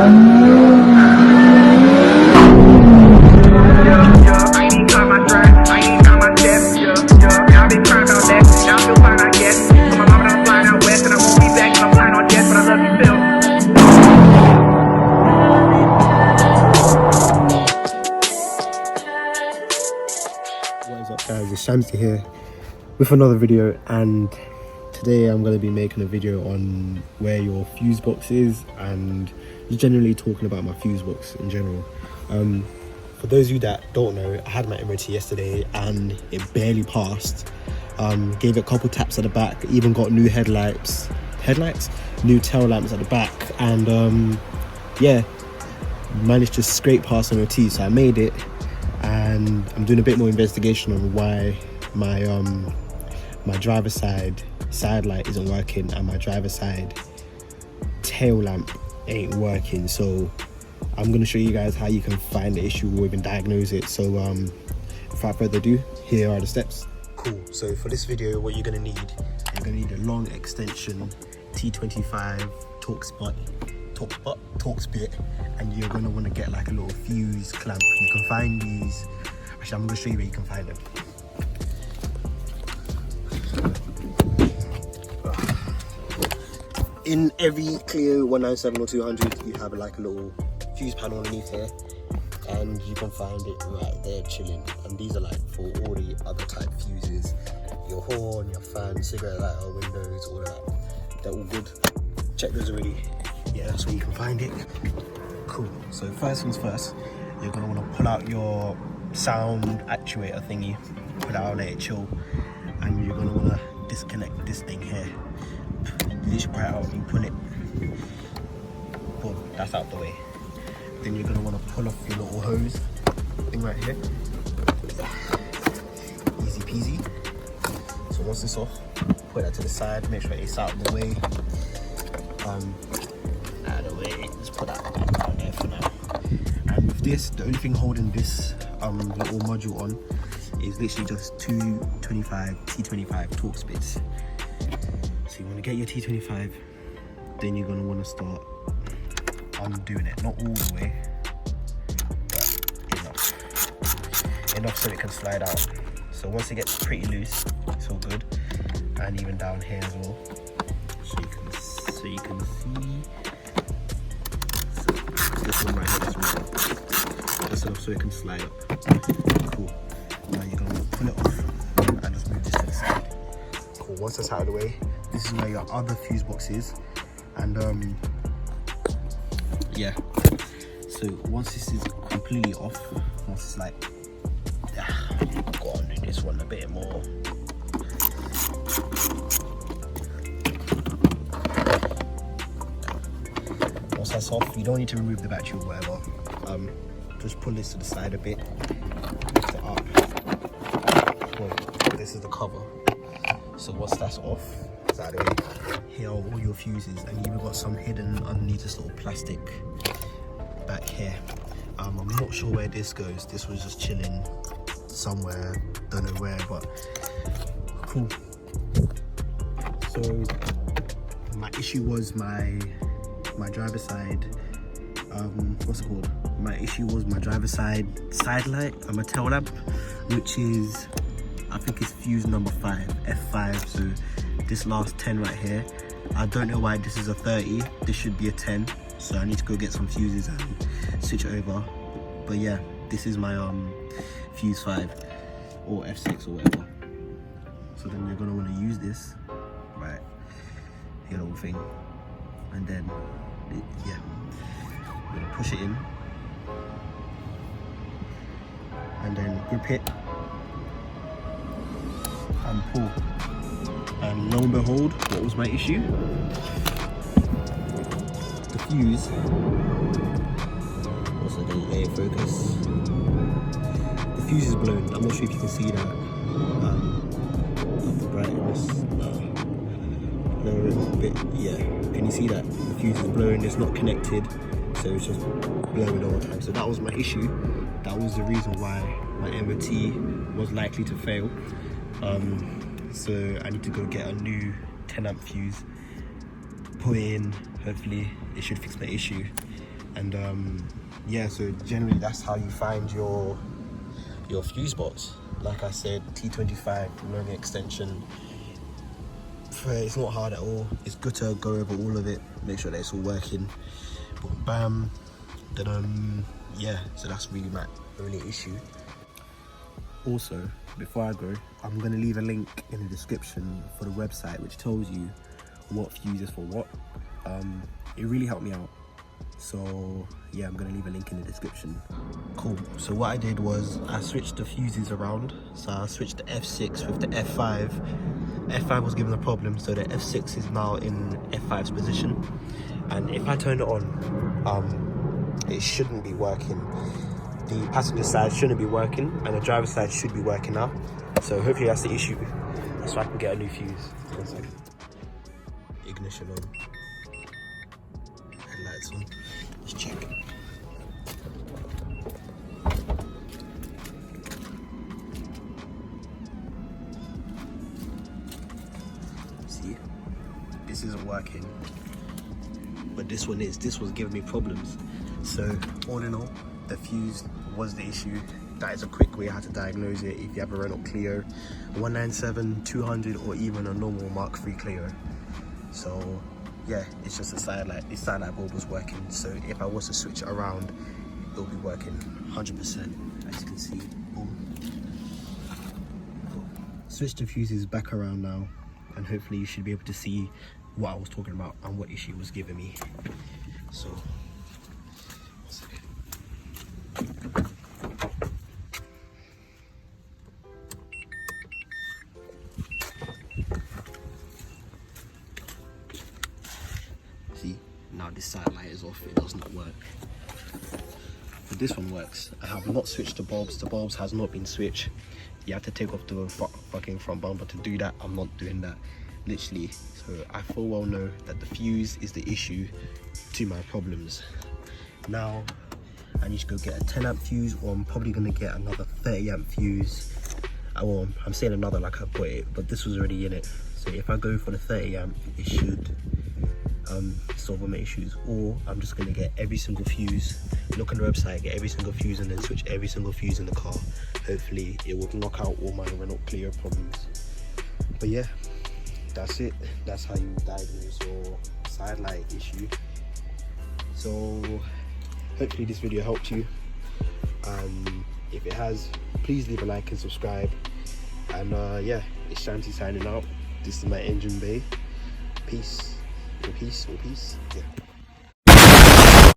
Guys, it's Shamsi here with another video, and today I'm going to be making a video on where your fuse box is and just generally talking about my fuse box in general. For those of you that don't know, I had my MOT yesterday and it barely passed. Gave it a couple taps at the back, even got new headlights, new tail lamps at the back, and yeah, managed to scrape past MOT, so I made it. And I'm doing a bit more investigation on why my my driver's side light isn't working and my driver's side tail lamp ain't working. So I'm going to show you guys how you can find the issue or even diagnose it. So without further ado, here are the steps. Cool. So for this video, what you're going to need a long extension T25 Torx bit, and you're going to want to get like a little fuse clamp. You can find these, actually I'm going to show you where you can find them. In every Clio 197 or 200 you have like a little fuse panel underneath here, and you can find it right there chilling. And these are like for all the other type fuses, your horn, your fan, cigarette lighter, windows, all of that. They're all good. Check those already. Yeah, that's where you can find it. Cool. So first things first, you're gonna want to pull out your sound actuator thingy, put it out, let it chill, and you're gonna want to disconnect this thing here. This right out, you pull it. Boom, that's out the way. Then you're gonna want to pull off your little hose thing right here. Easy peasy. So once it's off, put that to the side. Make sure it's out of the way. Out of the way. Just put that back down there for now. And with this, the only thing holding this little module on is literally just two T25 Torx bits. So you want to get your T25, then you're going to want to start undoing it. Not all the way, but enough so it can slide out. So once it gets pretty loose, it's all good. And even down here as well. So you can see. So this one right here, that's enough so it can slide up. Cool. Now you're going to pull it off and just move this to the side. Cool. Once that's out of the way, this is where your other fuse box is. And yeah, so once this is completely off, once it's like, go on, do this one a bit more. Once that's off, you don't need to remove the battery or whatever. Just pull this to the side a bit, lift it up. Well, this is the cover. So once that's off, it's out of the way. Here are all your fuses, and you've even got some hidden underneath this little plastic back here. I'm not sure where this goes. This was just chilling somewhere, don't know where, but cool. So my issue was my driver's side, what's it called? My issue was my driver's side light and my tail lamp, which is, I think it's fuse number 5, F5. So this last 10 right here, I don't know why this is a 30, this should be a 10. So I need to go get some fuses and switch it over. But yeah, this is my fuse 5 or F6 or whatever. So then you're gonna want to use this, right, your little thing, and then yeah, you're gonna push it in and then grip it and pull. And lo and behold, what was my issue? The fuse, what's it gonna lay focus? The fuse is blown. I'm not sure if you can see that. Of the brightness, lower it a bit. Yeah, can you see that? The fuse is blown. It's not connected, so it's just blowing all the time. So that was my issue. That was the reason why my MOT was likely to fail. So I need to go get a new 10 amp fuse, put it in. Hopefully it should fix my issue. And yeah, so generally that's how you find your fuse box. Like I said, T25 long extension. It's not hard at all. It's good to go over all of it, make sure that it's all working. But bam, then yeah, so that's really my only issue. Also, before I go, I'm gonna leave a link in the description for the website which tells you what fuse is for what. It really helped me out. So yeah, I'm gonna leave a link in the description. Cool. So what I did was I switched the fuses around. So I switched the F6 with the F5. F5 was given a problem, so the F6 is now in F5's position. And if I turn it on, it shouldn't be working. The passenger side shouldn't be working, and the driver side should be working now. So hopefully that's the issue. So I can get a new fuse. 1 second. Ignition on. Headlights on. Let's check. See, this isn't working, but this one is. This was giving me problems. So all in all, the fuse was the issue. That is a quick way how to diagnose it if you have a Renault Clio 197, 200, or even a normal Mark III Clio. So yeah, it's just a side light. This side light bulb was working, so if I was to switch it around, it'll be working 100%. As you can see, boom. Switch the fuses back around now, and hopefully you should be able to see what I was talking about and what issue was giving me. So, 1 second. See, now this side light is off, it does not work. But this one works. I have not switched the bulbs has not been switched. You have to take off the fucking front bumper to do that. I'm not doing that, literally. So I full well know that the fuse is the issue to my problems. Now I need to go get a 10 amp fuse, or I'm probably gonna get another 30 amp fuse. Well, I'm saying another like I put it, but this was already in it. So if I go for the 30 amp, it should solve all my issues. Or I'm just gonna get every single fuse, look on the website, get every single fuse, and then switch every single fuse in the car. Hopefully it will knock out all my Renault Clio problems. But yeah, that's it. That's how you diagnose your side light issue. So hopefully this video helped you. If it has, please leave a like and subscribe. And yeah, it's Shanti signing out. This is my engine bay. Peace. Peace. Yeah.